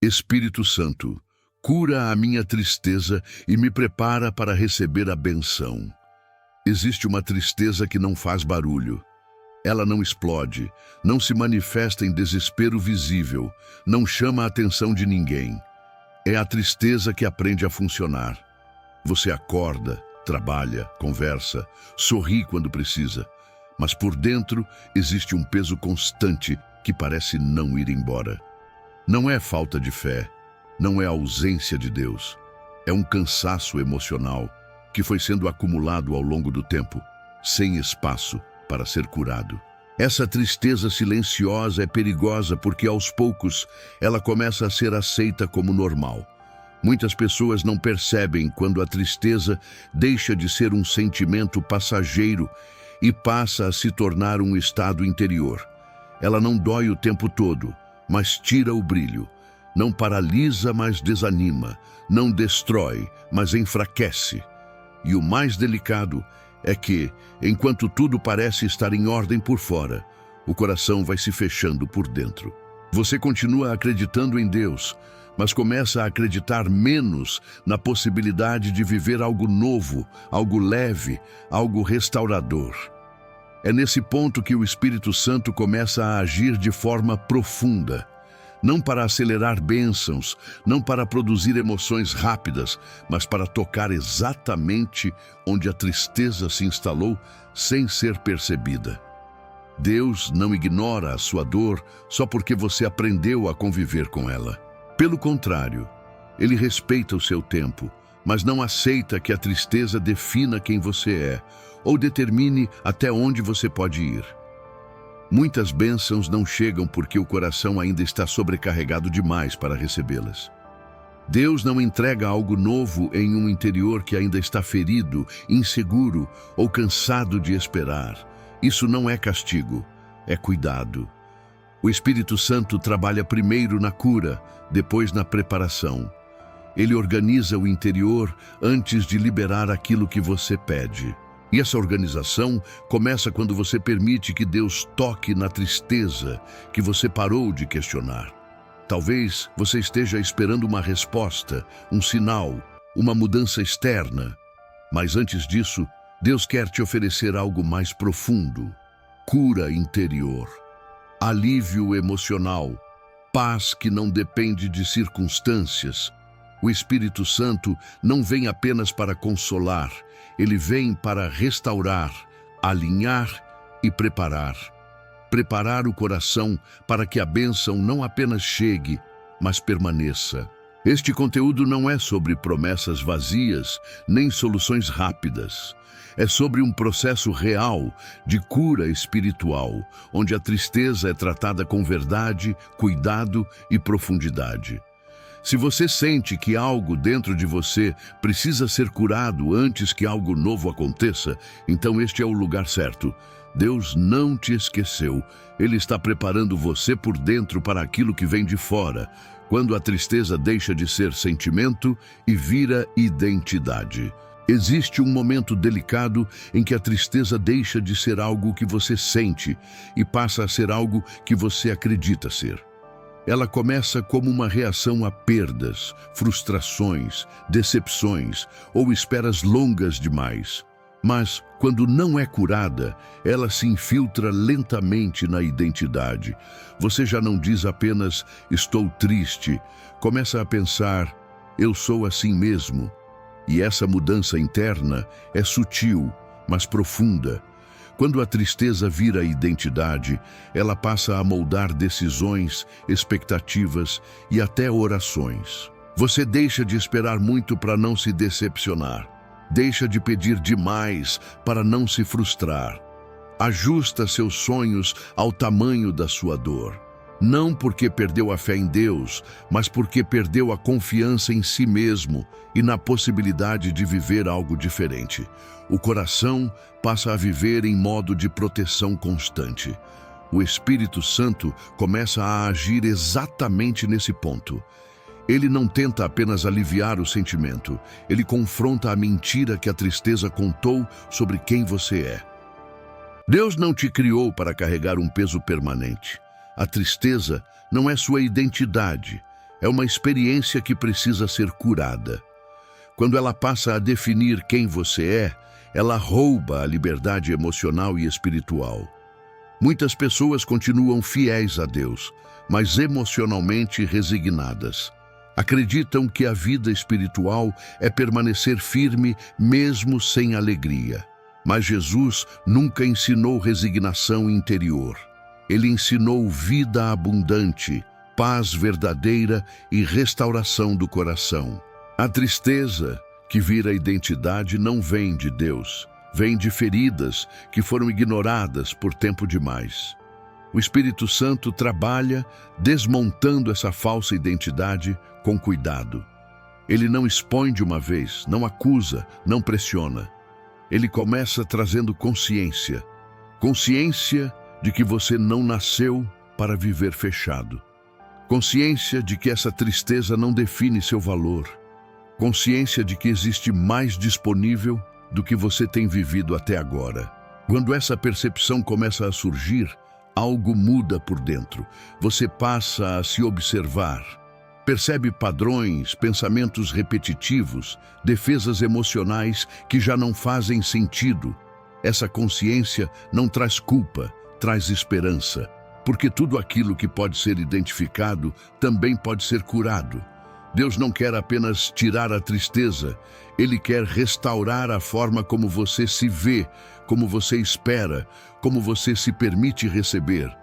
Espírito Santo, cura a minha tristeza e me prepara para receber a benção. Existe uma tristeza que não faz barulho. Ela não explode, não se manifesta em desespero visível, não chama a atenção de ninguém. É a tristeza que aprende a funcionar. Você acorda, trabalha, conversa, sorri quando precisa, mas por dentro existe um peso constante que parece não ir embora. Não é falta de fé, não é ausência de Deus. É um cansaço emocional que foi sendo acumulado ao longo do tempo, sem espaço para ser curado. Essa tristeza silenciosa é perigosa porque aos poucos ela começa a ser aceita como normal. Muitas pessoas não percebem quando a tristeza deixa de ser um sentimento passageiro e passa a se tornar um estado interior. Ela não dói o tempo todo, mas tira o brilho. Não paralisa, mas desanima. Não destrói, mas enfraquece. E o mais delicado é que, enquanto tudo parece estar em ordem por fora, o coração vai se fechando por dentro. Você continua acreditando em Deus, mas começa a acreditar menos na possibilidade de viver algo novo, algo leve, algo restaurador. É nesse ponto que o Espírito Santo começa a agir de forma profunda, não para acelerar bênçãos, não para produzir emoções rápidas, mas para tocar exatamente onde a tristeza se instalou sem ser percebida. Deus não ignora a sua dor só porque você aprendeu a conviver com ela. Pelo contrário, Ele respeita o seu tempo, mas não aceita que a tristeza defina quem você é ou determine até onde você pode ir. Muitas bênçãos não chegam porque o coração ainda está sobrecarregado demais para recebê-las. Deus não entrega algo novo em um interior que ainda está ferido, inseguro ou cansado de esperar. Isso não é castigo, é cuidado. O Espírito Santo trabalha primeiro na cura, depois na preparação. Ele organiza o interior antes de liberar aquilo que você pede. E essa organização começa quando você permite que Deus toque na tristeza que você parou de questionar. Talvez você esteja esperando uma resposta, um sinal, uma mudança externa. Mas antes disso, Deus quer te oferecer algo mais profundo: cura interior, alívio emocional, paz que não depende de circunstâncias. O Espírito Santo não vem apenas para consolar, ele vem para restaurar, alinhar e preparar. Preparar o coração para que a bênção não apenas chegue, mas permaneça. Este conteúdo não é sobre promessas vazias, nem soluções rápidas. É sobre um processo real de cura espiritual, onde a tristeza é tratada com verdade, cuidado e profundidade. Se você sente que algo dentro de você precisa ser curado antes que algo novo aconteça, então este é o lugar certo. Deus não te esqueceu. Ele está preparando você por dentro para aquilo que vem de fora, quando a tristeza deixa de ser sentimento e vira identidade. Existe um momento delicado em que a tristeza deixa de ser algo que você sente e passa a ser algo que você acredita ser. Ela começa como uma reação a perdas, frustrações, decepções ou esperas longas demais. Mas, quando não é curada, ela se infiltra lentamente na identidade. Você já não diz apenas, estou triste, começa a pensar, eu sou assim mesmo. E essa mudança interna é sutil, mas profunda. Quando a tristeza vira identidade, ela passa a moldar decisões, expectativas e até orações. Você deixa de esperar muito para não se decepcionar. Deixa de pedir demais para não se frustrar. Ajusta seus sonhos ao tamanho da sua dor. Não porque perdeu a fé em Deus, mas porque perdeu a confiança em si mesmo e na possibilidade de viver algo diferente. O coração passa a viver em modo de proteção constante. O Espírito Santo começa a agir exatamente nesse ponto. Ele não tenta apenas aliviar o sentimento, ele confronta a mentira que a tristeza contou sobre quem você é. Deus não te criou para carregar um peso permanente. A tristeza não é sua identidade, É uma experiência que precisa ser curada. Quando ela passa a definir quem você é, ela rouba a liberdade emocional e espiritual. Muitas pessoas continuam fiéis a Deus, mas emocionalmente resignadas. Acreditam que a vida espiritual é permanecer firme mesmo sem alegria. Mas Jesus nunca ensinou resignação interior. Ele ensinou vida abundante, paz verdadeira e restauração do coração. A tristeza, que vira identidade, não vem de Deus. Vem de feridas que foram ignoradas por tempo demais. O Espírito Santo trabalha desmontando essa falsa identidade com cuidado. Ele não expõe de uma vez, não acusa, não pressiona. Ele começa trazendo consciência. Consciência de que você não nasceu para viver fechado. Consciência de que essa tristeza não define seu valor. Consciência de que existe mais disponível do que você tem vivido até agora. Quando essa percepção começa a surgir, algo muda por dentro. Você passa a se observar. Percebe padrões, pensamentos repetitivos, defesas emocionais que já não fazem sentido. Essa consciência não traz culpa, traz esperança. Porque tudo aquilo que pode ser identificado também pode ser curado. Deus não quer apenas tirar a tristeza, Ele quer restaurar a forma como você se vê, como você espera, como você se permite receber.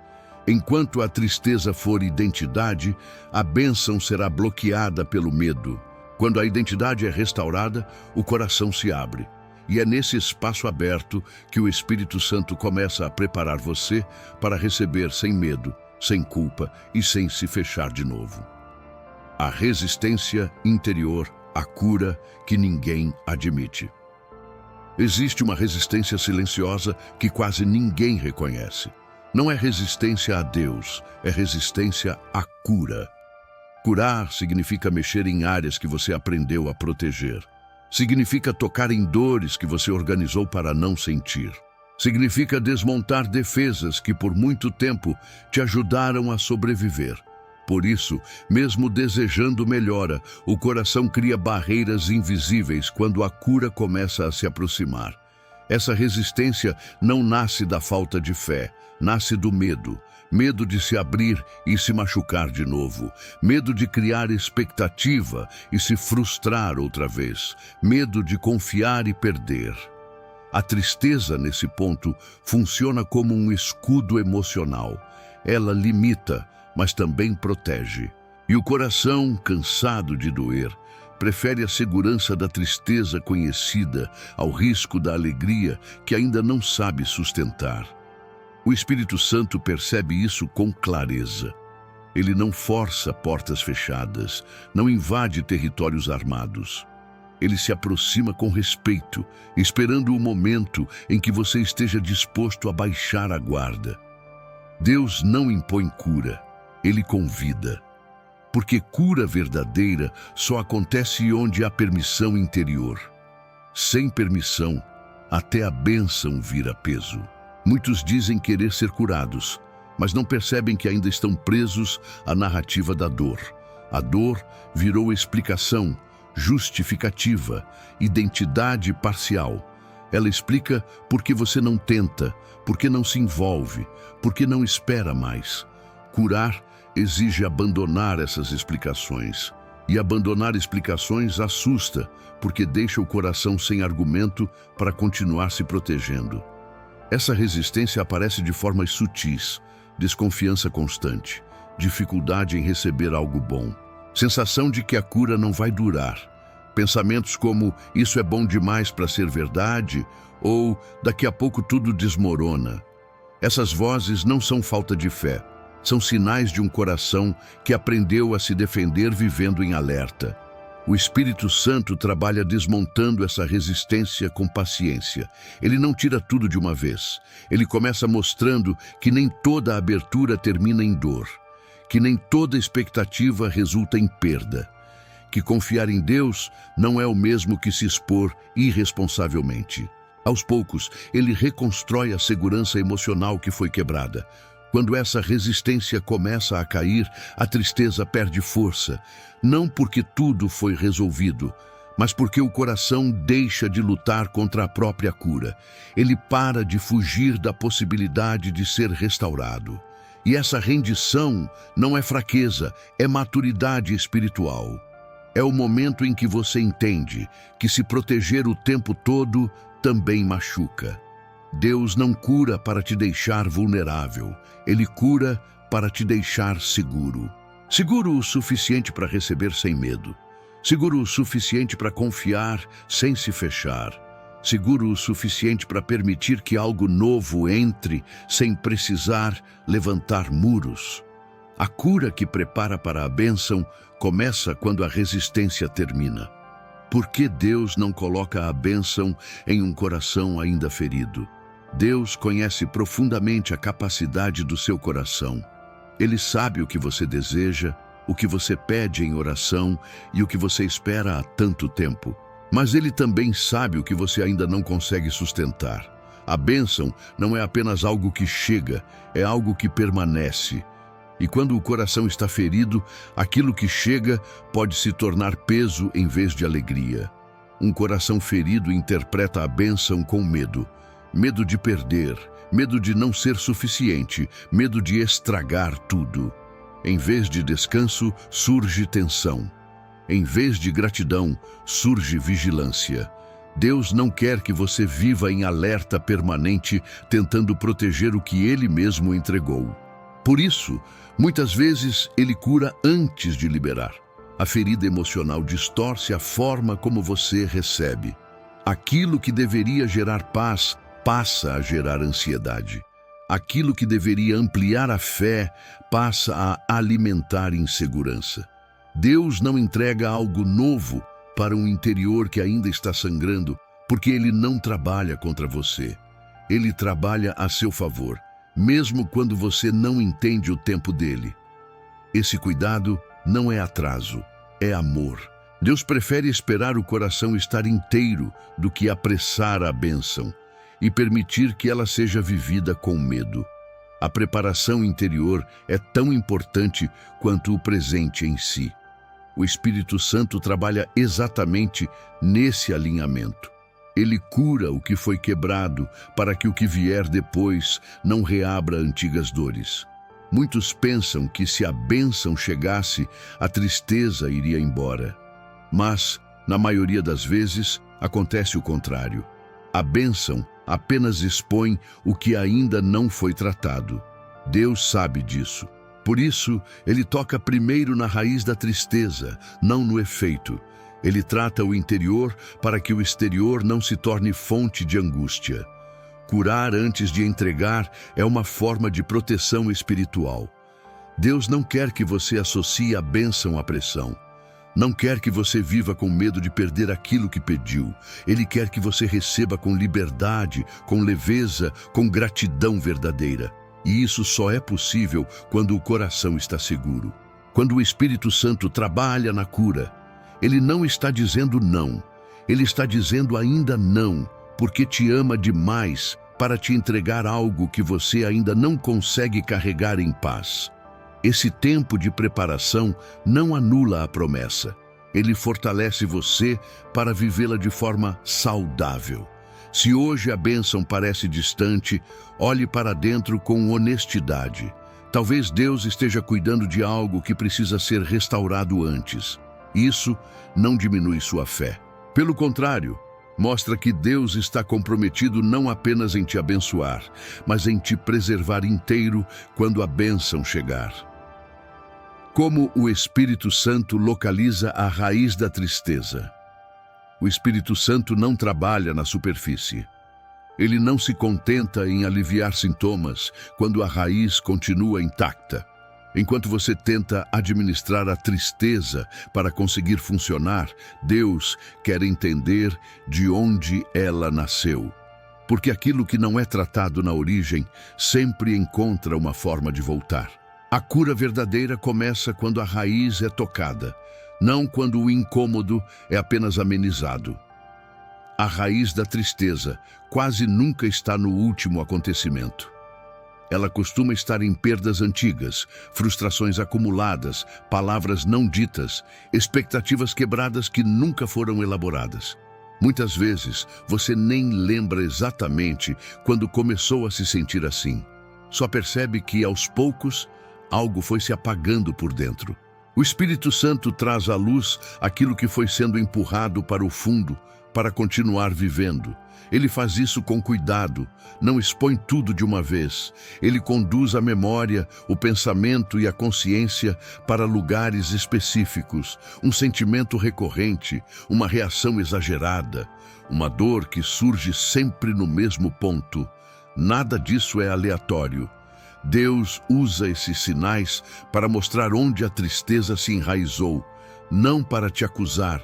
Enquanto a tristeza for identidade, a bênção será bloqueada pelo medo. Quando a identidade é restaurada, o coração se abre. E é nesse espaço aberto que o Espírito Santo começa a preparar você para receber sem medo, sem culpa e sem se fechar de novo. A resistência interior, a cura que ninguém admite. Existe uma resistência silenciosa que quase ninguém reconhece. Não é resistência a Deus, é resistência à cura. Curar significa mexer em áreas que você aprendeu a proteger. Significa tocar em dores que você organizou para não sentir. Significa desmontar defesas que por muito tempo te ajudaram a sobreviver. Por isso, mesmo desejando melhora, o coração cria barreiras invisíveis quando a cura começa a se aproximar. Essa resistência não nasce da falta de fé, nasce do medo. Medo de se abrir e se machucar de novo. Medo de criar expectativa e se frustrar outra vez. Medo de confiar e perder. A tristeza, nesse ponto, funciona como um escudo emocional. Ela limita, mas também protege. E o coração, cansado de doer, prefere a segurança da tristeza conhecida ao risco da alegria que ainda não sabe sustentar. O Espírito Santo percebe isso com clareza. Ele não força portas fechadas, não invade territórios armados. Ele se aproxima com respeito, esperando o momento em que você esteja disposto a baixar a guarda. Deus não impõe cura, Ele convida. Porque cura verdadeira só acontece onde há permissão interior. Sem permissão, até a bênção vira peso. Muitos dizem querer ser curados, mas não percebem que ainda estão presos à narrativa da dor. A dor virou explicação, justificativa, identidade parcial. Ela explica por que você não tenta, por que não se envolve, por que não espera mais. Curar exige abandonar essas explicações. E abandonar explicações assusta, porque deixa o coração sem argumento para continuar se protegendo. Essa resistência aparece de formas sutis, desconfiança constante, dificuldade em receber algo bom, sensação de que a cura não vai durar, pensamentos como isso é bom demais para ser verdade ou daqui a pouco tudo desmorona. Essas vozes não são falta de fé, são sinais de um coração que aprendeu a se defender vivendo em alerta. O Espírito Santo trabalha desmontando essa resistência com paciência. Ele não tira tudo de uma vez. Ele começa mostrando que nem toda abertura termina em dor, que nem toda expectativa resulta em perda, que confiar em Deus não é o mesmo que se expor irresponsavelmente. Aos poucos, ele reconstrói a segurança emocional que foi quebrada. Quando essa resistência começa a cair, a tristeza perde força, não porque tudo foi resolvido, mas porque o coração deixa de lutar contra a própria cura. Ele para de fugir da possibilidade de ser restaurado. E essa rendição não é fraqueza, é maturidade espiritual. É o momento em que você entende que se proteger o tempo todo também machuca. Deus não cura para te deixar vulnerável, Ele cura para te deixar seguro. Seguro o suficiente para receber sem medo. Seguro o suficiente para confiar sem se fechar. Seguro o suficiente para permitir que algo novo entre sem precisar levantar muros. A cura que prepara para a bênção começa quando a resistência termina. Por que Deus não coloca a bênção em um coração ainda ferido? Deus conhece profundamente a capacidade do seu coração. Ele sabe o que você deseja, o que você pede em oração e o que você espera há tanto tempo. Mas Ele também sabe o que você ainda não consegue sustentar. A bênção não é apenas algo que chega, é algo que permanece. E quando o coração está ferido, aquilo que chega pode se tornar peso em vez de alegria. Um coração ferido interpreta a bênção com medo. Medo de perder, medo de não ser suficiente, medo de estragar tudo. Em vez de descanso, surge tensão. Em vez de gratidão, surge vigilância. Deus não quer que você viva em alerta permanente, tentando proteger o que Ele mesmo entregou. Por isso, muitas vezes, Ele cura antes de liberar. A ferida emocional distorce a forma como você recebe. Aquilo que deveria gerar paz passa a gerar ansiedade. Aquilo que deveria ampliar a fé passa a alimentar insegurança. Deus não entrega algo novo para um interior que ainda está sangrando, porque Ele não trabalha contra você. Ele trabalha a seu favor, mesmo quando você não entende o tempo dele. Esse cuidado não é atraso, é amor. Deus prefere esperar o coração estar inteiro do que apressar a bênção e permitir que ela seja vivida com medo. A preparação interior é tão importante quanto o presente em si. O Espírito Santo trabalha exatamente nesse alinhamento. Ele cura o que foi quebrado para que o que vier depois não reabra antigas dores. Muitos pensam que se a bênção chegasse, a tristeza iria embora. Mas, na maioria das vezes, acontece o contrário. A bênção apenas expõe o que ainda não foi tratado. Deus sabe disso. Por isso, Ele toca primeiro na raiz da tristeza, não no efeito. Ele trata o interior para que o exterior não se torne fonte de angústia. Curar antes de entregar é uma forma de proteção espiritual. Deus não quer que você associe a bênção à pressão. Não quer que você viva com medo de perder aquilo que pediu. Ele quer que você receba com liberdade, com leveza, com gratidão verdadeira. E isso só é possível quando o coração está seguro. Quando o Espírito Santo trabalha na cura, Ele não está dizendo não. Ele está dizendo ainda não, porque te ama demais para te entregar algo que você ainda não consegue carregar em paz. Esse tempo de preparação não anula a promessa. Ele fortalece você para vivê-la de forma saudável. Se hoje a bênção parece distante, olhe para dentro com honestidade. Talvez Deus esteja cuidando de algo que precisa ser restaurado antes. Isso não diminui sua fé. Pelo contrário, mostra que Deus está comprometido não apenas em te abençoar, mas em te preservar inteiro quando a bênção chegar. Como o Espírito Santo localiza a raiz da tristeza? O Espírito Santo não trabalha na superfície. Ele não se contenta em aliviar sintomas quando a raiz continua intacta. Enquanto você tenta administrar a tristeza para conseguir funcionar, Deus quer entender de onde ela nasceu. Porque aquilo que não é tratado na origem sempre encontra uma forma de voltar. A cura verdadeira começa quando a raiz é tocada, não quando o incômodo é apenas amenizado. A raiz da tristeza quase nunca está no último acontecimento. Ela costuma estar em perdas antigas, frustrações acumuladas, palavras não ditas, expectativas quebradas que nunca foram elaboradas. Muitas vezes, você nem lembra exatamente quando começou a se sentir assim. Só percebe que, aos poucos, algo foi se apagando por dentro. O Espírito Santo traz à luz aquilo que foi sendo empurrado para o fundo, para continuar vivendo. Ele faz isso com cuidado, não expõe tudo de uma vez. Ele conduz a memória, o pensamento e a consciência para lugares específicos, um sentimento recorrente, uma reação exagerada, uma dor que surge sempre no mesmo ponto. Nada disso é aleatório. Deus usa esses sinais para mostrar onde a tristeza se enraizou, não para te acusar,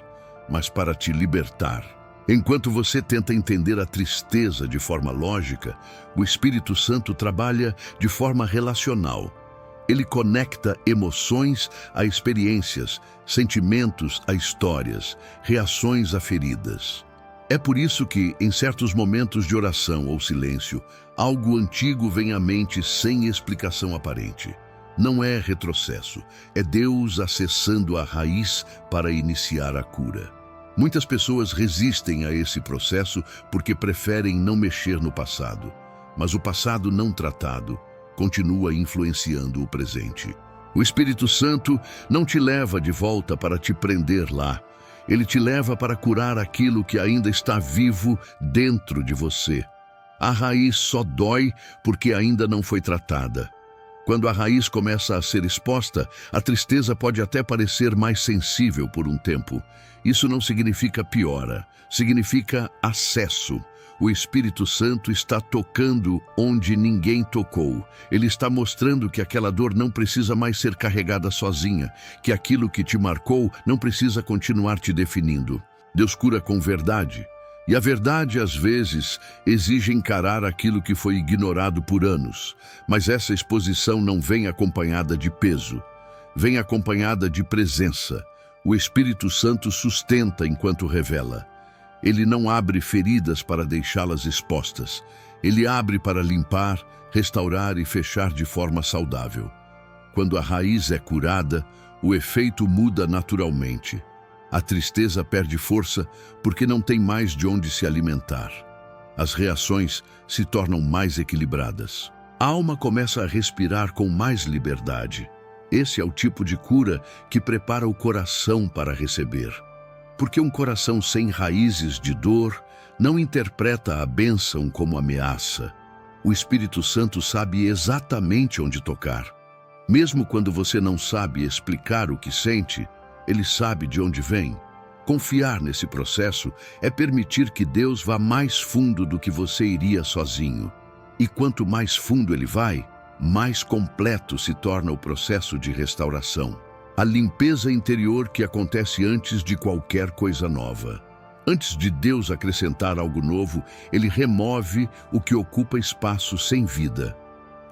mas para te libertar. Enquanto você tenta entender a tristeza de forma lógica, o Espírito Santo trabalha de forma relacional. Ele conecta emoções a experiências, sentimentos a histórias, reações a feridas. É por isso que, em certos momentos de oração ou silêncio, algo antigo vem à mente sem explicação aparente. Não é retrocesso, é Deus acessando a raiz para iniciar a cura. Muitas pessoas resistem a esse processo porque preferem não mexer no passado. Mas o passado não tratado continua influenciando o presente. O Espírito Santo não te leva de volta para te prender lá. Ele te leva para curar aquilo que ainda está vivo dentro de você. A raiz só dói porque ainda não foi tratada. Quando a raiz começa a ser exposta, a tristeza pode até parecer mais sensível por um tempo. Isso não significa piora, significa acesso. O Espírito Santo está tocando onde ninguém tocou. Ele está mostrando que aquela dor não precisa mais ser carregada sozinha, que aquilo que te marcou não precisa continuar te definindo. Deus cura com verdade. E a verdade, às vezes, exige encarar aquilo que foi ignorado por anos. Mas essa exposição não vem acompanhada de peso, vem acompanhada de presença. O Espírito Santo sustenta enquanto revela. Ele não abre feridas para deixá-las expostas. Ele abre para limpar, restaurar e fechar de forma saudável. Quando a raiz é curada, o efeito muda naturalmente. A tristeza perde força porque não tem mais de onde se alimentar. As reações se tornam mais equilibradas. A alma começa a respirar com mais liberdade. Esse é o tipo de cura que prepara o coração para receber. Porque um coração sem raízes de dor não interpreta a bênção como ameaça. O Espírito Santo sabe exatamente onde tocar. Mesmo quando você não sabe explicar o que sente, Ele sabe de onde vem. Confiar nesse processo é permitir que Deus vá mais fundo do que você iria sozinho. E quanto mais fundo Ele vai, mais completo se torna o processo de restauração. A limpeza interior que acontece antes de qualquer coisa nova. Antes de Deus acrescentar algo novo, Ele remove o que ocupa espaço sem vida.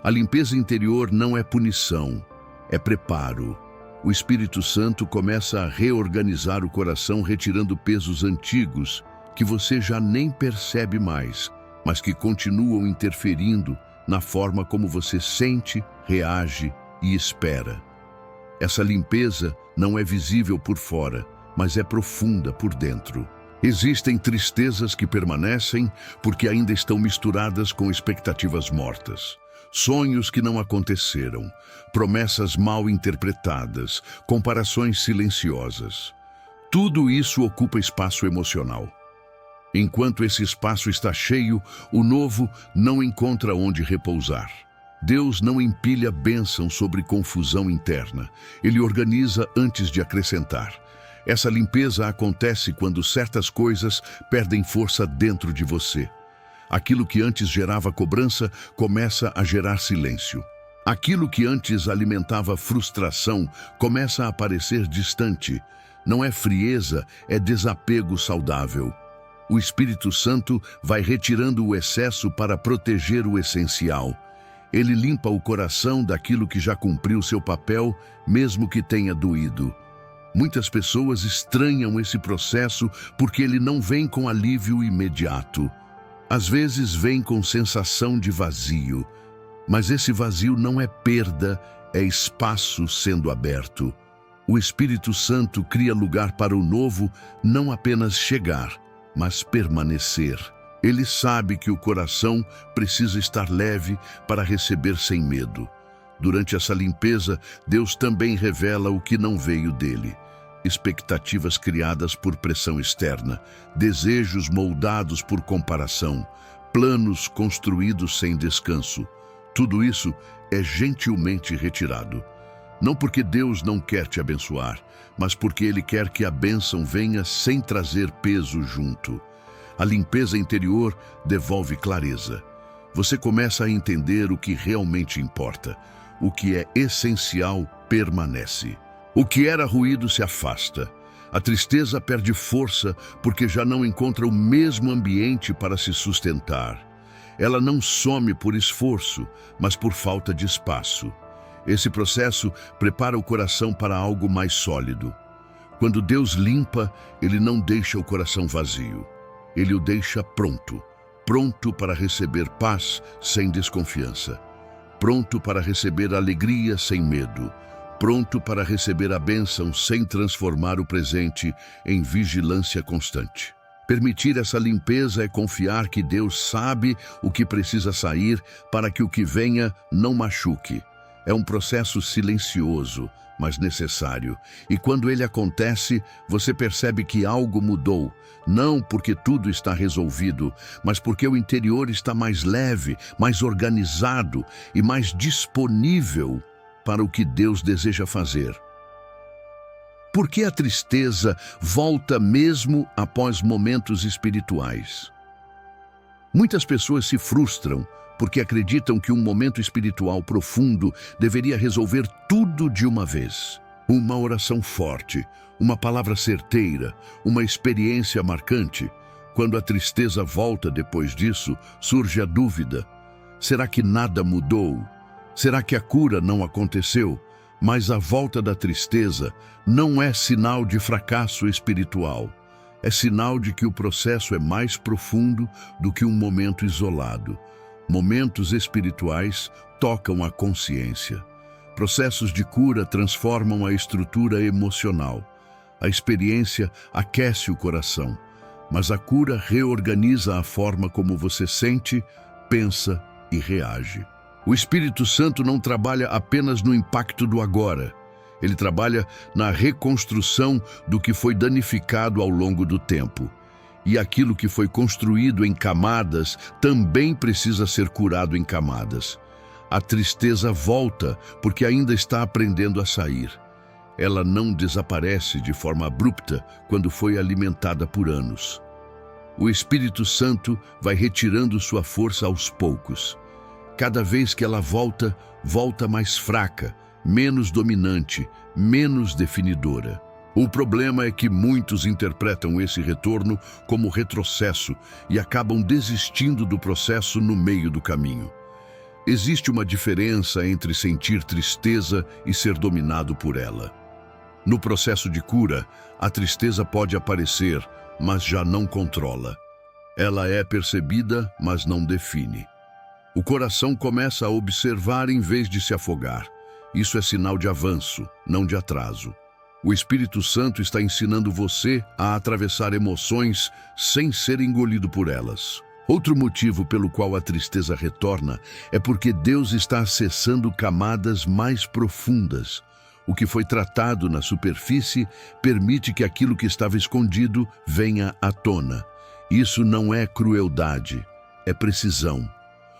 A limpeza interior não é punição, é preparo. O Espírito Santo começa a reorganizar o coração, retirando pesos antigos que você já nem percebe mais, mas que continuam interferindo na forma como você sente, reage e espera. Essa limpeza não é visível por fora, mas é profunda por dentro. Existem tristezas que permanecem porque ainda estão misturadas com expectativas mortas. Sonhos que não aconteceram, promessas mal interpretadas, comparações silenciosas. Tudo isso ocupa espaço emocional. Enquanto esse espaço está cheio, o novo não encontra onde repousar. Deus não empilha bênção sobre confusão interna. Ele organiza antes de acrescentar. Essa limpeza acontece quando certas coisas perdem força dentro de você. Aquilo que antes gerava cobrança começa a gerar silêncio. Aquilo que antes alimentava frustração começa a parecer distante. Não é frieza, é desapego saudável. O Espírito Santo vai retirando o excesso para proteger o essencial. Ele limpa o coração daquilo que já cumpriu seu papel, mesmo que tenha doído. Muitas pessoas estranham esse processo porque ele não vem com alívio imediato. Às vezes vem com sensação de vazio. Mas esse vazio não é perda, é espaço sendo aberto. O Espírito Santo cria lugar para o novo, não apenas chegar, mas permanecer. Ele sabe que o coração precisa estar leve para receber sem medo. Durante essa limpeza, Deus também revela o que não veio dele. Expectativas criadas por pressão externa, desejos moldados por comparação, planos construídos sem descanso. Tudo isso é gentilmente retirado. Não porque Deus não quer te abençoar, mas porque Ele quer que a bênção venha sem trazer peso junto. A limpeza interior devolve clareza. Você começa a entender o que realmente importa. O que é essencial permanece. O que era ruído se afasta. A tristeza perde força porque já não encontra o mesmo ambiente para se sustentar. Ela não some por esforço, mas por falta de espaço. Esse processo prepara o coração para algo mais sólido. Quando Deus limpa, Ele não deixa o coração vazio. Ele o deixa pronto, pronto para receber paz sem desconfiança, pronto para receber alegria sem medo, pronto para receber a bênção sem transformar o presente em vigilância constante. Permitir essa limpeza é confiar que Deus sabe o que precisa sair para que o que venha não machuque. É um processo silencioso, mas necessário. E quando ele acontece, você percebe que algo mudou. Não porque tudo está resolvido, mas porque o interior está mais leve, mais organizado e mais disponível para o que Deus deseja fazer. Por que a tristeza volta mesmo após momentos espirituais? Muitas pessoas se frustram porque acreditam que um momento espiritual profundo deveria resolver tudo de uma vez. Uma oração forte, uma palavra certeira, uma experiência marcante. Quando a tristeza volta depois disso, surge a dúvida: será que nada mudou? Será que a cura não aconteceu? Mas a volta da tristeza não é sinal de fracasso espiritual. É sinal de que o processo é mais profundo do que um momento isolado. Momentos espirituais tocam a consciência. Processos de cura transformam a estrutura emocional. A experiência aquece o coração, mas a cura reorganiza a forma como você sente, pensa e reage. O Espírito Santo não trabalha apenas no impacto do agora. Ele trabalha na reconstrução do que foi danificado ao longo do tempo. E aquilo que foi construído em camadas também precisa ser curado em camadas. A tristeza volta porque ainda está aprendendo a sair. Ela não desaparece de forma abrupta quando foi alimentada por anos. O Espírito Santo vai retirando sua força aos poucos. Cada vez que ela volta, volta mais fraca, menos dominante, menos definidora. O problema é que muitos interpretam esse retorno como retrocesso e acabam desistindo do processo no meio do caminho. Existe uma diferença entre sentir tristeza e ser dominado por ela. No processo de cura, a tristeza pode aparecer, mas já não controla. Ela é percebida, mas não define. O coração começa a observar em vez de se afogar. Isso é sinal de avanço, não de atraso. O Espírito Santo está ensinando você a atravessar emoções sem ser engolido por elas. Outro motivo pelo qual a tristeza retorna é porque Deus está acessando camadas mais profundas. O que foi tratado na superfície permite que aquilo que estava escondido venha à tona. Isso não é crueldade, é precisão.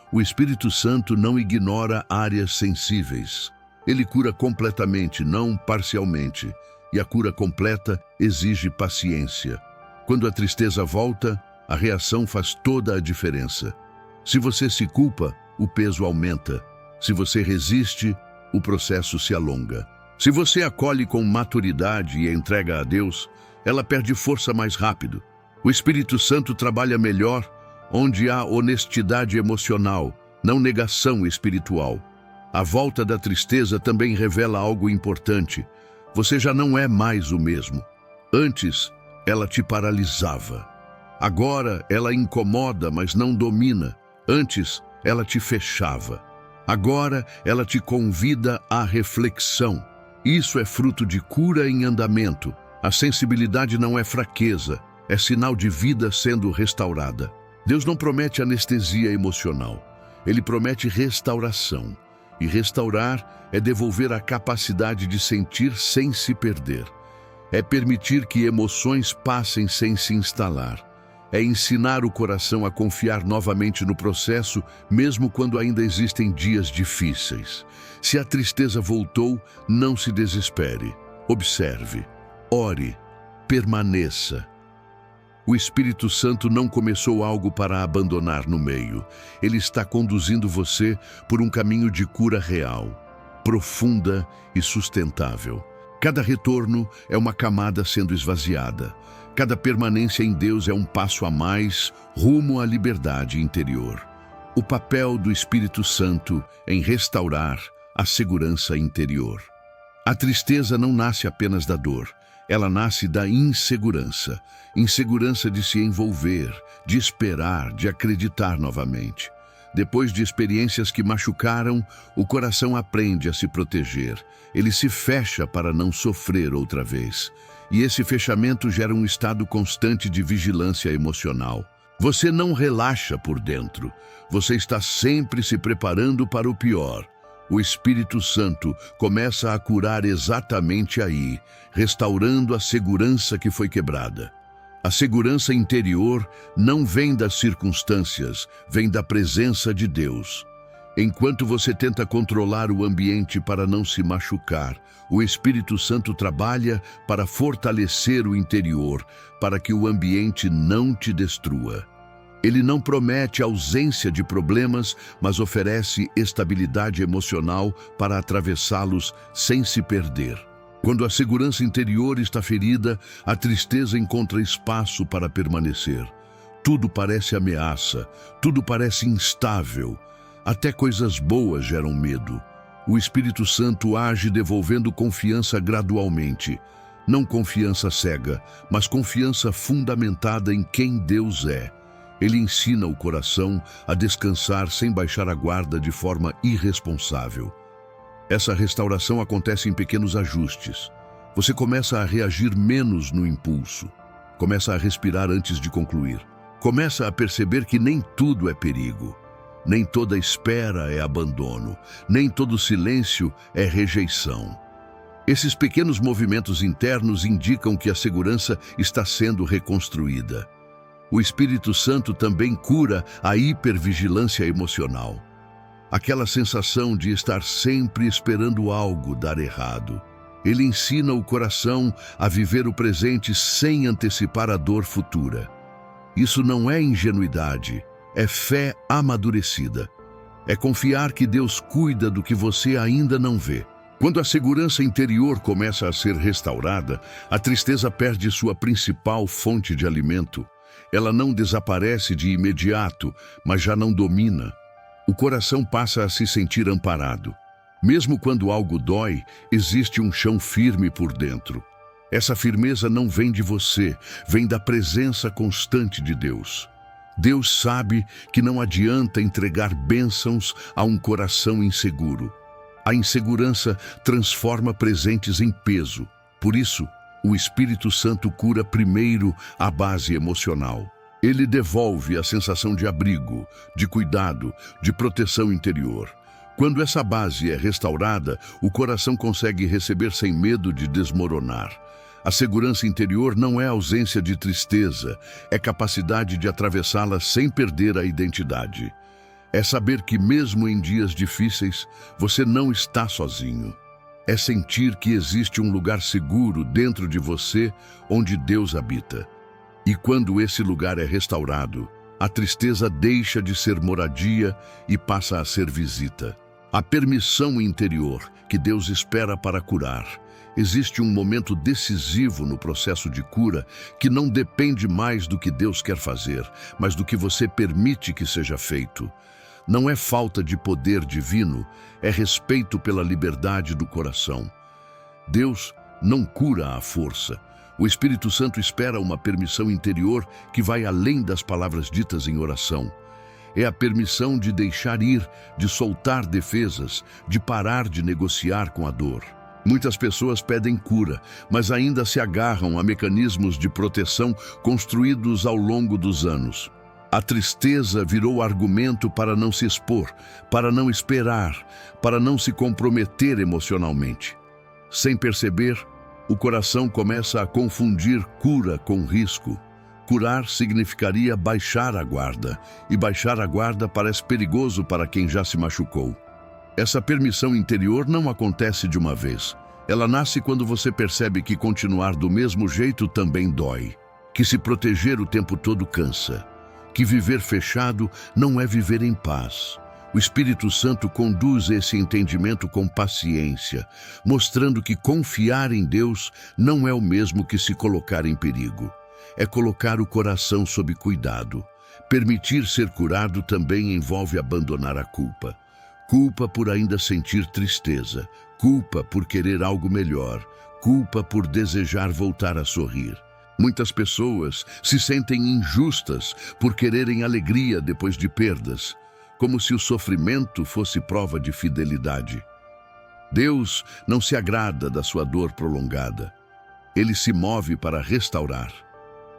O Espírito Santo não ignora áreas sensíveis. Ele cura completamente, não parcialmente. E a cura completa exige paciência. Quando a tristeza volta, a reação faz toda a diferença. Se você se culpa, o peso aumenta. Se você resiste, o processo se alonga. Se você acolhe com maturidade e entrega a Deus, ela perde força mais rápido. O Espírito Santo trabalha melhor onde há honestidade emocional, não negação espiritual. A volta da tristeza também revela algo importante. Você já não é mais o mesmo. Antes, ela te paralisava. Agora, ela incomoda, mas não domina. Antes, ela te fechava. Agora ela te convida à reflexão. Isso é fruto de cura em andamento. A sensibilidade não é fraqueza, é sinal de vida sendo restaurada. Deus não promete anestesia emocional. Ele promete restauração. E restaurar é devolver a capacidade de sentir sem se perder. É permitir que emoções passem sem se instalar. É ensinar o coração a confiar novamente no processo, mesmo quando ainda existem dias difíceis. Se a tristeza voltou, não se desespere. Observe, ore, permaneça. O Espírito Santo não começou algo para abandonar no meio. Ele está conduzindo você por um caminho de cura real, profunda e sustentável. Cada retorno é uma camada sendo esvaziada. Cada permanência em Deus é um passo a mais rumo à liberdade interior. O papel do Espírito Santo em restaurar a segurança interior. A tristeza não nasce apenas da dor. Ela nasce da insegurança. Insegurança de se envolver, de esperar, de acreditar novamente. Depois de experiências que machucaram, o coração aprende a se proteger. Ele se fecha para não sofrer outra vez. E esse fechamento gera um estado constante de vigilância emocional. Você não relaxa por dentro. Você está sempre se preparando para o pior. O Espírito Santo começa a curar exatamente aí, restaurando a segurança que foi quebrada. A segurança interior não vem das circunstâncias, vem da presença de Deus. Enquanto você tenta controlar o ambiente para não se machucar, o Espírito Santo trabalha para fortalecer o interior, para que o ambiente não te destrua. Ele não promete ausência de problemas, mas oferece estabilidade emocional para atravessá-los sem se perder. Quando a segurança interior está ferida, a tristeza encontra espaço para permanecer. Tudo parece ameaça, tudo parece instável. Até coisas boas geram medo. O Espírito Santo age devolvendo confiança gradualmente. Não confiança cega, mas confiança fundamentada em quem Deus é. Ele ensina o coração a descansar sem baixar a guarda de forma irresponsável. Essa restauração acontece em pequenos ajustes. Você começa a reagir menos no impulso. Começa a respirar antes de concluir. Começa a perceber que nem tudo é perigo. Nem toda espera é abandono. Nem todo silêncio é rejeição. Esses pequenos movimentos internos indicam que a segurança está sendo reconstruída. O Espírito Santo também cura a hipervigilância emocional. Aquela sensação de estar sempre esperando algo dar errado. Ele ensina o coração a viver o presente sem antecipar a dor futura. Isso não é ingenuidade, é fé amadurecida. É confiar que Deus cuida do que você ainda não vê. Quando a segurança interior começa a ser restaurada, a tristeza perde sua principal fonte de alimento. Ela não desaparece de imediato, mas já não domina. O coração passa a se sentir amparado. Mesmo quando algo dói, existe um chão firme por dentro. Essa firmeza não vem de você, vem da presença constante de Deus. Deus sabe que não adianta entregar bênçãos a um coração inseguro. A insegurança transforma presentes em peso. Por isso, o Espírito Santo cura primeiro a base emocional. Ele devolve a sensação de abrigo, de cuidado, de proteção interior. Quando essa base é restaurada, o coração consegue receber sem medo de desmoronar. A segurança interior não é ausência de tristeza, é capacidade de atravessá-la sem perder a identidade. É saber que mesmo em dias difíceis, você não está sozinho. É sentir que existe um lugar seguro dentro de você onde Deus habita. E quando esse lugar é restaurado, a tristeza deixa de ser moradia e passa a ser visita. A permissão interior que Deus espera para curar. Existe um momento decisivo no processo de cura que não depende mais do que Deus quer fazer, mas do que você permite que seja feito. Não é falta de poder divino, é respeito pela liberdade do coração. Deus não cura à força. O Espírito Santo espera uma permissão interior que vai além das palavras ditas em oração. É a permissão de deixar ir, de soltar defesas, de parar de negociar com a dor. Muitas pessoas pedem cura, mas ainda se agarram a mecanismos de proteção construídos ao longo dos anos. A tristeza virou argumento para não se expor, para não esperar, para não se comprometer emocionalmente. Sem perceber, o coração começa a confundir cura com risco. Curar significaria baixar a guarda, e baixar a guarda parece perigoso para quem já se machucou. Essa permissão interior não acontece de uma vez. Ela nasce quando você percebe que continuar do mesmo jeito também dói, que se proteger o tempo todo cansa, que viver fechado não é viver em paz. O Espírito Santo conduz esse entendimento com paciência, mostrando que confiar em Deus não é o mesmo que se colocar em perigo. É colocar o coração sob cuidado. Permitir ser curado também envolve abandonar a culpa. Culpa por ainda sentir tristeza, culpa por querer algo melhor, culpa por desejar voltar a sorrir. Muitas pessoas se sentem injustas por quererem alegria depois de perdas, como se o sofrimento fosse prova de fidelidade. Deus não se agrada da sua dor prolongada. Ele se move para restaurar.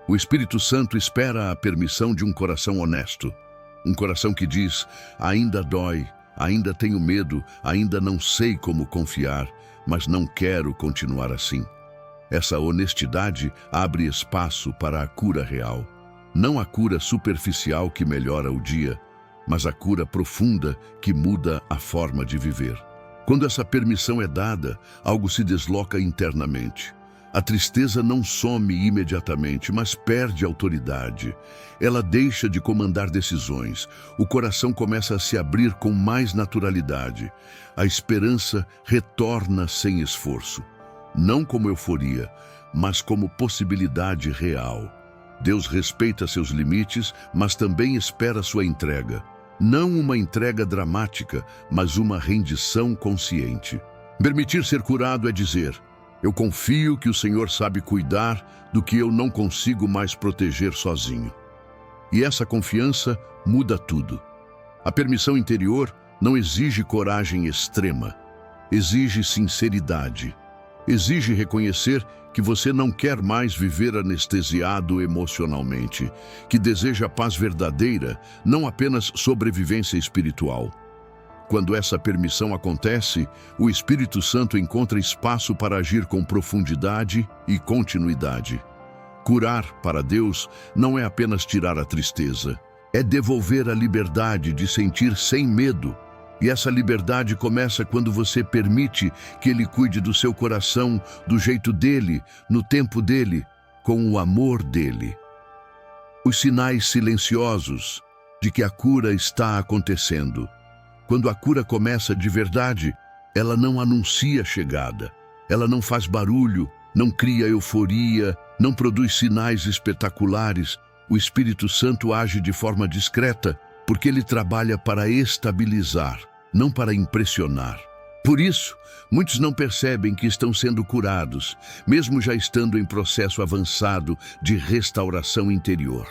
O Espírito Santo espera a permissão de um coração honesto. Um coração que diz, ainda dói, ainda tenho medo, ainda não sei como confiar, mas não quero continuar assim. Essa honestidade abre espaço para a cura real. Não a cura superficial que melhora o dia, mas a cura profunda que muda a forma de viver. Quando essa permissão é dada, algo se desloca internamente. A tristeza não some imediatamente, mas perde autoridade. Ela deixa de comandar decisões. O coração começa a se abrir com mais naturalidade. A esperança retorna sem esforço. Não como euforia, mas como possibilidade real. Deus respeita seus limites, mas também espera sua entrega. Não uma entrega dramática, mas uma rendição consciente. Permitir ser curado é dizer, eu confio que o Senhor sabe cuidar do que eu não consigo mais proteger sozinho. E essa confiança muda tudo. A permissão interior não exige coragem extrema, exige sinceridade. Exige reconhecer que você não quer mais viver anestesiado emocionalmente, que deseja paz verdadeira, não apenas sobrevivência espiritual. Quando essa permissão acontece, o Espírito Santo encontra espaço para agir com profundidade e continuidade. Curar para Deus não é apenas tirar a tristeza, é devolver a liberdade de sentir sem medo. E essa liberdade começa quando você permite que Ele cuide do seu coração, do jeito dele, no tempo dele, com o amor dele. Os sinais silenciosos de que a cura está acontecendo. Quando a cura começa de verdade, ela não anuncia chegada, ela não faz barulho, não cria euforia, não produz sinais espetaculares. O Espírito Santo age de forma discreta, porque ele trabalha para estabilizar, não para impressionar. Por isso, muitos não percebem que estão sendo curados, mesmo já estando em processo avançado de restauração interior.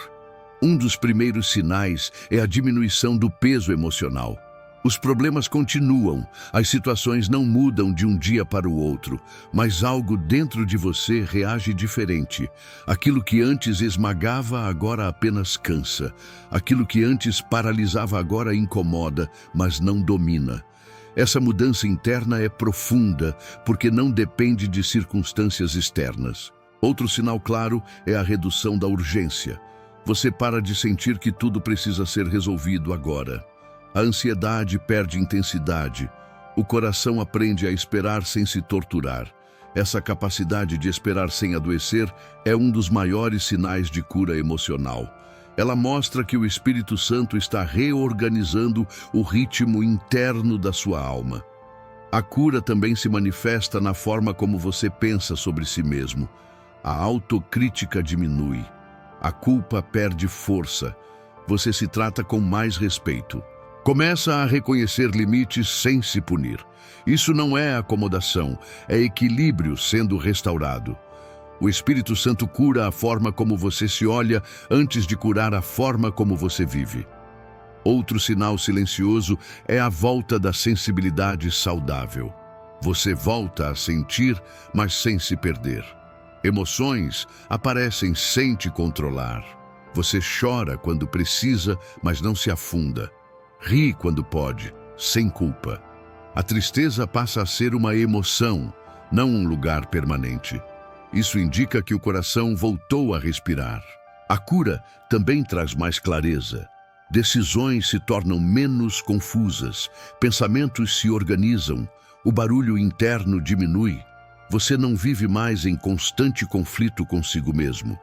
Um dos primeiros sinais é a diminuição do peso emocional. Os problemas continuam, as situações não mudam de um dia para o outro, mas algo dentro de você reage diferente. Aquilo que antes esmagava agora apenas cansa. Aquilo que antes paralisava agora incomoda, mas não domina. Essa mudança interna é profunda, porque não depende de circunstâncias externas. Outro sinal claro é a redução da urgência. Você para de sentir que tudo precisa ser resolvido agora. A ansiedade perde intensidade. O coração aprende a esperar sem se torturar. Essa capacidade de esperar sem adoecer é um dos maiores sinais de cura emocional. Ela mostra que o Espírito Santo está reorganizando o ritmo interno da sua alma. A cura também se manifesta na forma como você pensa sobre si mesmo. A autocrítica diminui. A culpa perde força. Você se trata com mais respeito. Começa a reconhecer limites sem se punir. Isso não é acomodação, é equilíbrio sendo restaurado. O Espírito Santo cura a forma como você se olha antes de curar a forma como você vive. Outro sinal silencioso é a volta da sensibilidade saudável. Você volta a sentir, mas sem se perder. Emoções aparecem sem te controlar. Você chora quando precisa, mas não se afunda. Ri quando pode, sem culpa. A tristeza passa a ser uma emoção, não um lugar permanente. Isso indica que o coração voltou a respirar. A cura também traz mais clareza. Decisões se tornam menos confusas, pensamentos se organizam, o barulho interno diminui. Você não vive mais em constante conflito consigo mesmo.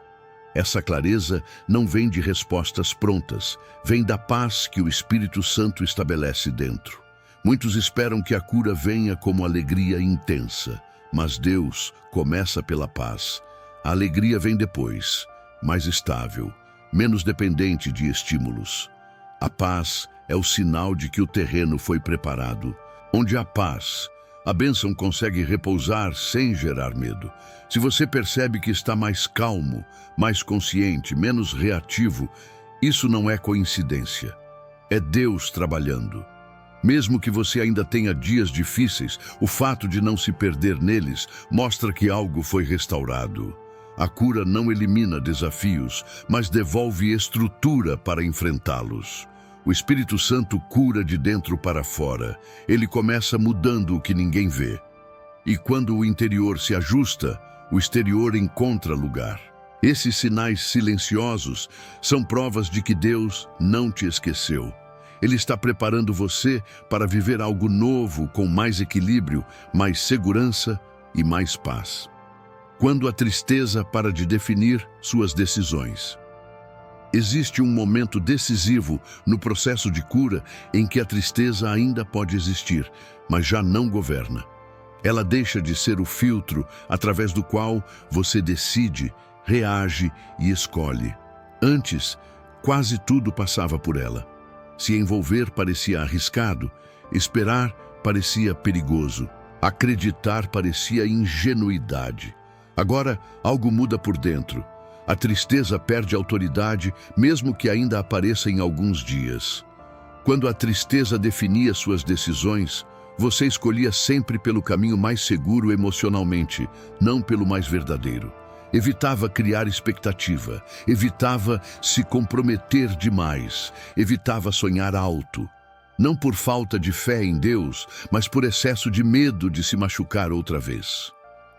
Essa clareza não vem de respostas prontas, vem da paz que o Espírito Santo estabelece dentro. Muitos esperam que a cura venha como alegria intensa, mas Deus começa pela paz. A alegria vem depois, mais estável, menos dependente de estímulos. A paz é o sinal de que o terreno foi preparado. Onde há paz, a bênção consegue repousar sem gerar medo. Se você percebe que está mais calmo, mais consciente, menos reativo, isso não é coincidência. É Deus trabalhando. Mesmo que você ainda tenha dias difíceis, o fato de não se perder neles mostra que algo foi restaurado. A cura não elimina desafios, mas devolve estrutura para enfrentá-los. O Espírito Santo cura de dentro para fora. Ele começa mudando o que ninguém vê. E quando o interior se ajusta, o exterior encontra lugar. Esses sinais silenciosos são provas de que Deus não te esqueceu. Ele está preparando você para viver algo novo, com mais equilíbrio, mais segurança e mais paz. Quando a tristeza para de definir suas decisões. Existe um momento decisivo no processo de cura em que a tristeza ainda pode existir, mas já não governa. Ela deixa de ser o filtro através do qual você decide, reage e escolhe. Antes, quase tudo passava por ela. Se envolver parecia arriscado, esperar parecia perigoso, acreditar parecia ingenuidade. Agora, algo muda por dentro. A tristeza perde autoridade, mesmo que ainda apareça em alguns dias. Quando a tristeza definia suas decisões, você escolhia sempre pelo caminho mais seguro emocionalmente, não pelo mais verdadeiro. Evitava criar expectativa, evitava se comprometer demais, evitava sonhar alto. Não por falta de fé em Deus, mas por excesso de medo de se machucar outra vez.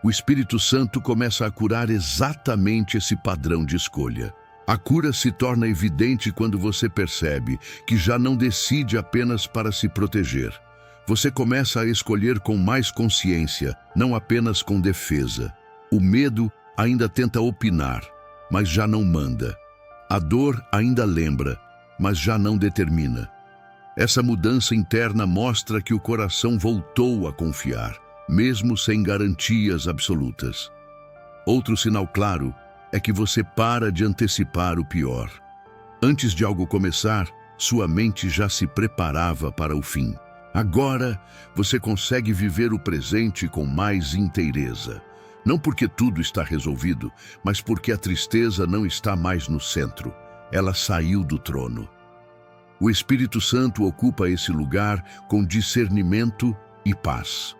O Espírito Santo começa a curar exatamente esse padrão de escolha. A cura se torna evidente quando você percebe que já não decide apenas para se proteger. Você começa a escolher com mais consciência, não apenas com defesa. O medo ainda tenta opinar, mas já não manda. A dor ainda lembra, mas já não determina. Essa mudança interna mostra que o coração voltou a confiar, mesmo sem garantias absolutas. Outro sinal claro é que você para de antecipar o pior. Antes de algo começar, sua mente já se preparava para o fim. Agora, você consegue viver o presente com mais inteireza. Não porque tudo está resolvido, mas porque a tristeza não está mais no centro. Ela saiu do trono. O Espírito Santo ocupa esse lugar com discernimento e paz.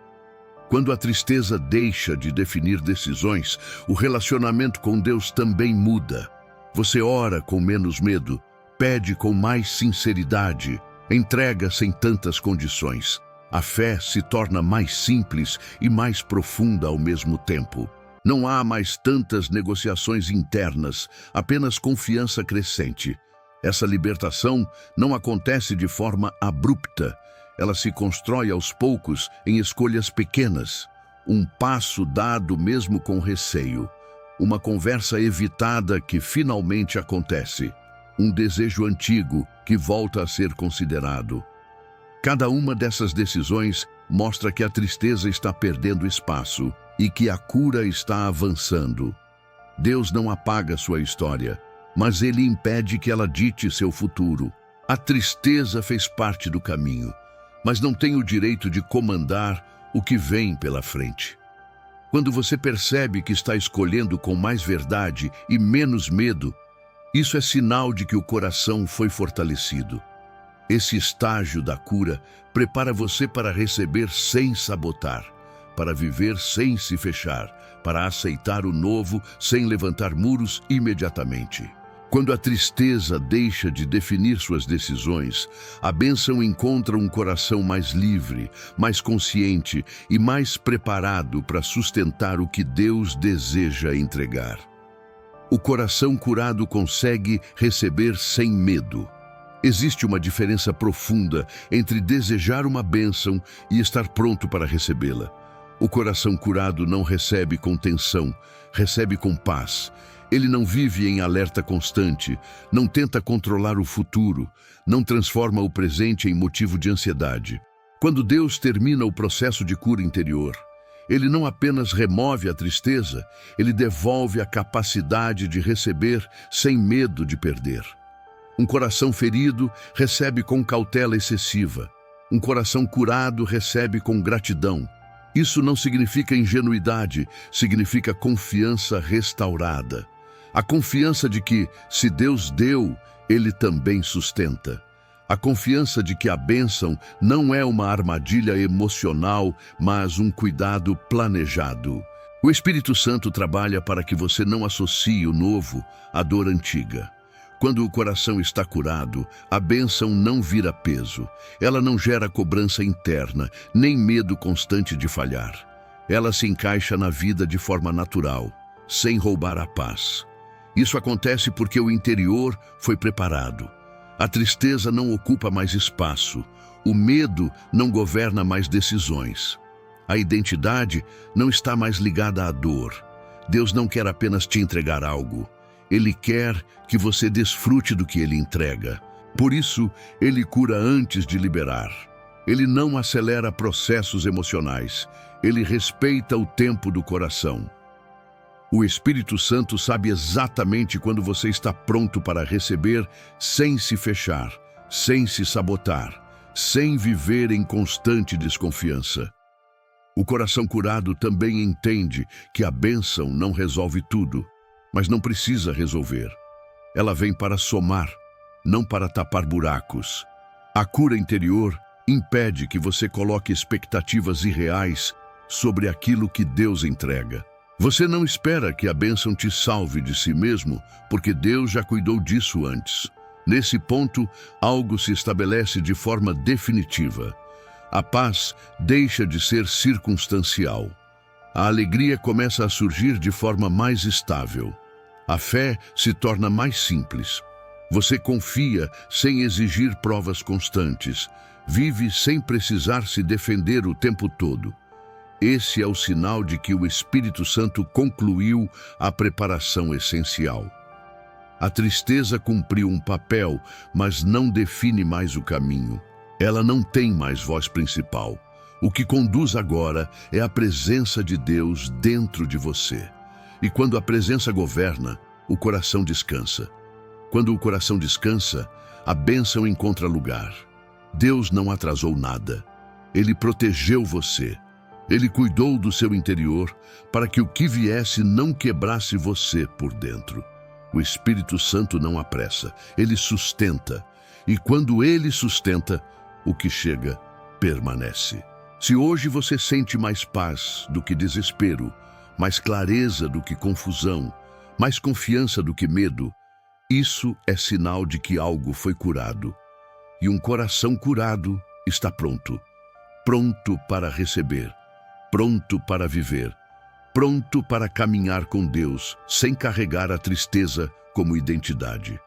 Quando a tristeza deixa de definir decisões, o relacionamento com Deus também muda. Você ora com menos medo, pede com mais sinceridade, entrega sem tantas condições. A fé se torna mais simples e mais profunda ao mesmo tempo. Não há mais tantas negociações internas, apenas confiança crescente. Essa libertação não acontece de forma abrupta. Ela se constrói aos poucos em escolhas pequenas. Um passo dado mesmo com receio. Uma conversa evitada que finalmente acontece. Um desejo antigo que volta a ser considerado. Cada uma dessas decisões mostra que a tristeza está perdendo espaço e que a cura está avançando. Deus não apaga sua história, mas Ele impede que ela dite seu futuro. A tristeza fez parte do caminho, mas não tem o direito de comandar o que vem pela frente. Quando você percebe que está escolhendo com mais verdade e menos medo, isso é sinal de que o coração foi fortalecido. Esse estágio da cura prepara você para receber sem sabotar, para viver sem se fechar, para aceitar o novo sem levantar muros imediatamente. Quando a tristeza deixa de definir suas decisões, a bênção encontra um coração mais livre, mais consciente e mais preparado para sustentar o que Deus deseja entregar. O coração curado consegue receber sem medo. Existe uma diferença profunda entre desejar uma bênção e estar pronto para recebê-la. O coração curado não recebe com tensão, recebe com paz. Ele não vive em alerta constante, não tenta controlar o futuro, não transforma o presente em motivo de ansiedade. Quando Deus termina o processo de cura interior, Ele não apenas remove a tristeza, Ele devolve a capacidade de receber sem medo de perder. Um coração ferido recebe com cautela excessiva. Um coração curado recebe com gratidão. Isso não significa ingenuidade, significa confiança restaurada. A confiança de que, se Deus deu, Ele também sustenta. A confiança de que a bênção não é uma armadilha emocional, mas um cuidado planejado. O Espírito Santo trabalha para que você não associe o novo à dor antiga. Quando o coração está curado, a bênção não vira peso. Ela não gera cobrança interna, nem medo constante de falhar. Ela se encaixa na vida de forma natural, sem roubar a paz. Isso acontece porque o interior foi preparado. A tristeza não ocupa mais espaço. O medo não governa mais decisões. A identidade não está mais ligada à dor. Deus não quer apenas te entregar algo. Ele quer que você desfrute do que Ele entrega. Por isso, Ele cura antes de liberar. Ele não acelera processos emocionais. Ele respeita o tempo do coração. O Espírito Santo sabe exatamente quando você está pronto para receber sem se fechar, sem se sabotar, sem viver em constante desconfiança. O coração curado também entende que a bênção não resolve tudo, mas não precisa resolver. Ela vem para somar, não para tapar buracos. A cura interior impede que você coloque expectativas irreais sobre aquilo que Deus entrega. Você não espera que a bênção te salve de si mesmo, porque Deus já cuidou disso antes. Nesse ponto, algo se estabelece de forma definitiva. A paz deixa de ser circunstancial. A alegria começa a surgir de forma mais estável. A fé se torna mais simples. Você confia sem exigir provas constantes. Vive sem precisar se defender o tempo todo. Esse é o sinal de que o Espírito Santo concluiu a preparação essencial. A tristeza cumpriu um papel, mas não define mais o caminho. Ela não tem mais voz principal. O que conduz agora é a presença de Deus dentro de você. E quando a presença governa, o coração descansa. Quando o coração descansa, a bênção encontra lugar. Deus não atrasou nada. Ele protegeu você. Ele cuidou do seu interior para que o que viesse não quebrasse você por dentro. O Espírito Santo não apressa, Ele sustenta. E quando Ele sustenta, o que chega permanece. Se hoje você sente mais paz do que desespero, mais clareza do que confusão, mais confiança do que medo, isso é sinal de que algo foi curado. E um coração curado está pronto. Pronto para receber. Pronto para viver, pronto para caminhar com Deus, sem carregar a tristeza como identidade.